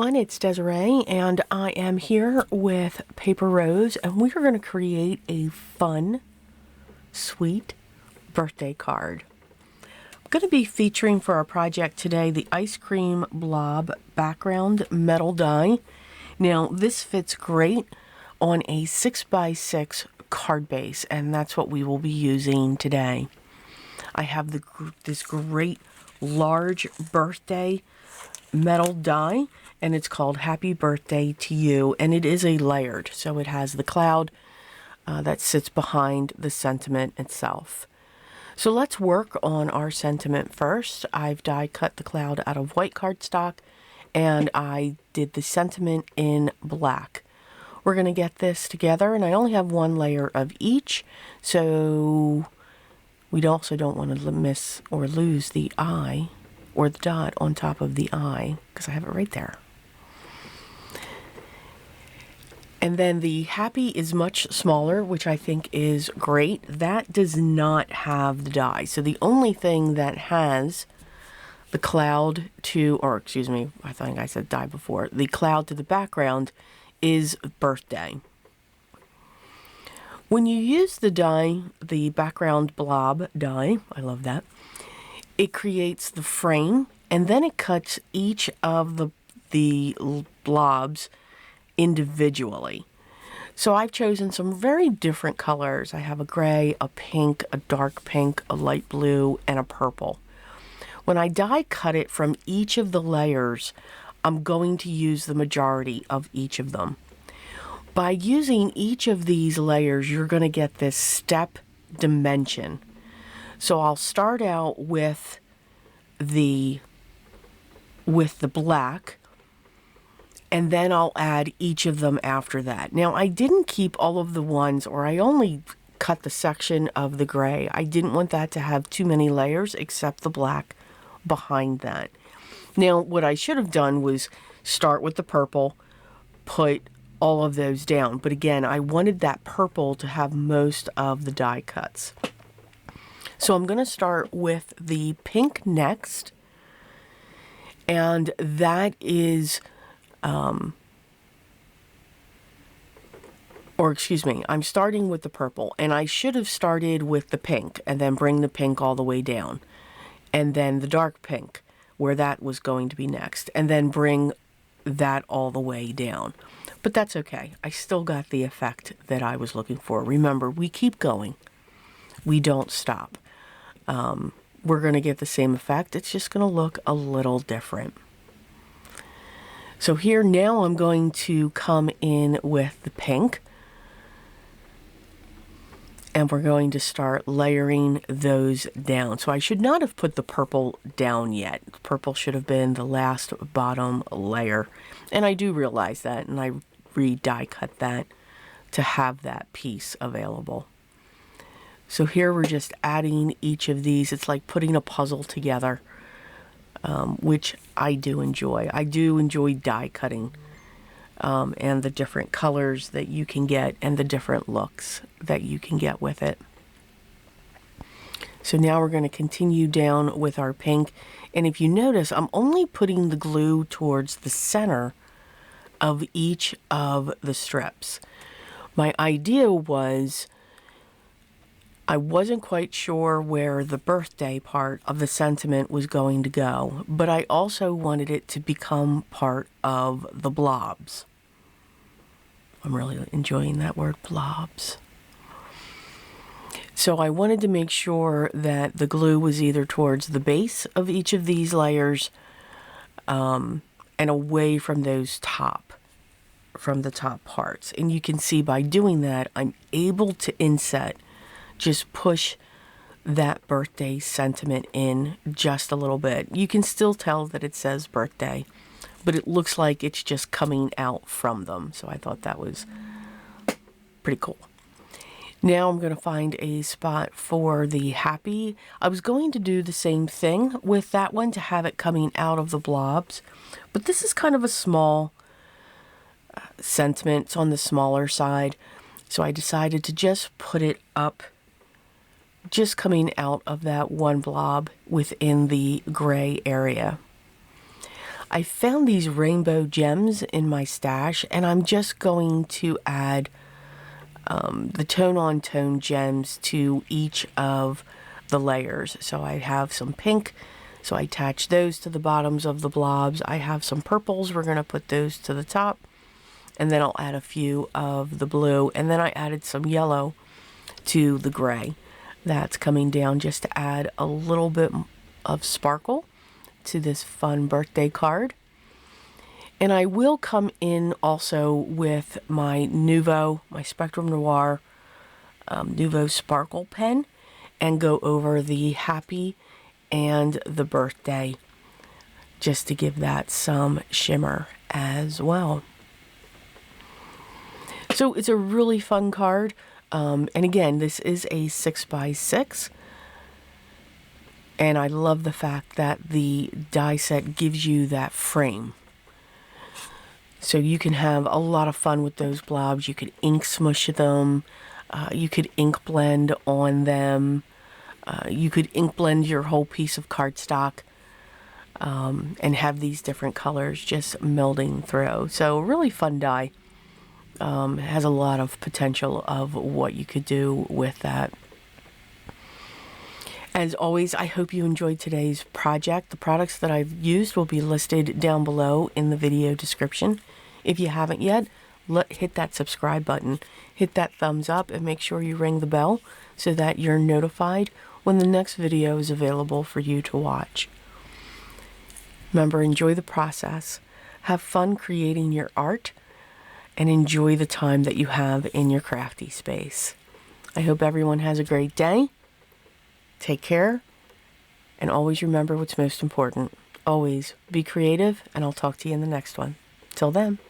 everyone, it's Desiree and I am here with Paper Rose and we are going to create a fun, sweet birthday card. I'm going to be featuring for our project today the ice cream blob background metal die. Now this fits great on a 6x6 card base and that's what we will be using today. I have this great large birthday metal die and it's called Happy Birthday to You, and it is a layered, so it has the cloud that sits behind the sentiment itself. So let's work on our sentiment first. I've die cut the cloud out of white cardstock and I did the sentiment in black. We're going to get this together and I only have one layer of each, so we also don't want to miss or lose the eye or the dot on top of the eye, because I have it right there. And then the happy is much smaller, which I think is great. That does not have the die. So the only thing that has the cloud to, or excuse me, I think I said die before, the cloud to the background is birthday. When you use the die, the background blob die, I love that, it creates the frame and then it cuts each of the blobs individually. So I've chosen some very different colors. I have a gray, a pink, a dark pink, a light blue, and a purple. When I die cut it from each of the layers, I'm going to use the majority of each of them. By using each of these layers, you're going to get this step dimension. So I'll start out with the black, and then I'll add each of them after that. Now I didn't keep all of the ones, or I only cut the section of the gray. I didn't want that to have too many layers except the black behind that. Now what I should have done was start with the purple, put all of those down, but again I wanted that purple to have most of the die cuts. So I'm going to start with the pink next, and that is, I'm starting with the purple, and I should have started with the pink and then bring the pink all the way down, and then the dark pink where that was going to be next, and then bring that all the way down. But that's okay. I still got the effect that I was looking for. Remember, we keep going. We don't stop. We're going to get the same effect. It's just going to look a little different. So here now I'm going to come in with the pink. And we're going to start layering those down. So I should not have put the purple down yet. Purple should have been the last bottom layer. And I do realize that, and I re-die cut that to have that piece available. So here we're just adding each of these. It's like putting a puzzle together, which I do enjoy. I do enjoy die cutting and the different colors that you can get and the different looks that you can get with it. So now we're going to continue down with our pink. And if you notice, I'm only putting the glue towards the center of each of the strips. My idea was, I wasn't quite sure where the birthday part of the sentiment was going to go, but I also wanted it to become part of the blobs. I'm really enjoying that word, blobs. So I wanted to make sure that the glue was either towards the base of each of these layers and away from those from the top parts. And you can see by doing that, I'm able to inset, just push that birthday sentiment in just a little bit. You can still tell that it says birthday, but it looks like it's just coming out from them. So I thought that was pretty cool. Now I'm going to find a spot for the happy. I was going to do the same thing with that one to have it coming out of the blobs, but this is kind of a small sentiment. It's on the smaller side. So I decided to just put it up, just coming out of that one blob within the gray area. I found these rainbow gems in my stash, and I'm just going to add the tone-on-tone gems to each of the layers. So I have some pink, so I attach those to the bottoms of the blobs. I have some purples, we're going to put those to the top, and then I'll add a few of the blue, and then I added some yellow to the gray that's coming down just to add a little bit of sparkle to this fun birthday card. And I will come in also with my Nuvo, my Spectrum Noir Nuvo Sparkle pen, and go over the happy and the birthday just to give that some shimmer as well. So it's a really fun card. And again, this is a 6x6. And I love the fact that the die set gives you that frame. So you can have a lot of fun with those blobs. You could ink smush them. You could ink blend on them. You could ink blend your whole piece of cardstock and have these different colors just melding through. So a really fun die. Has a lot of potential of what you could do with that. As always, I hope you enjoyed today's project. The products that I've used will be listed down below in the video description. If you haven't yet, hit that subscribe button, hit that thumbs up, and make sure you ring the bell so that you're notified when the next video is available for you to watch. Remember, enjoy the process, have fun creating your art, and enjoy the time that you have in your crafty space. I hope everyone has a great day. Take care, and always remember what's most important. Always be creative, and I'll talk to you in the next one. Till then.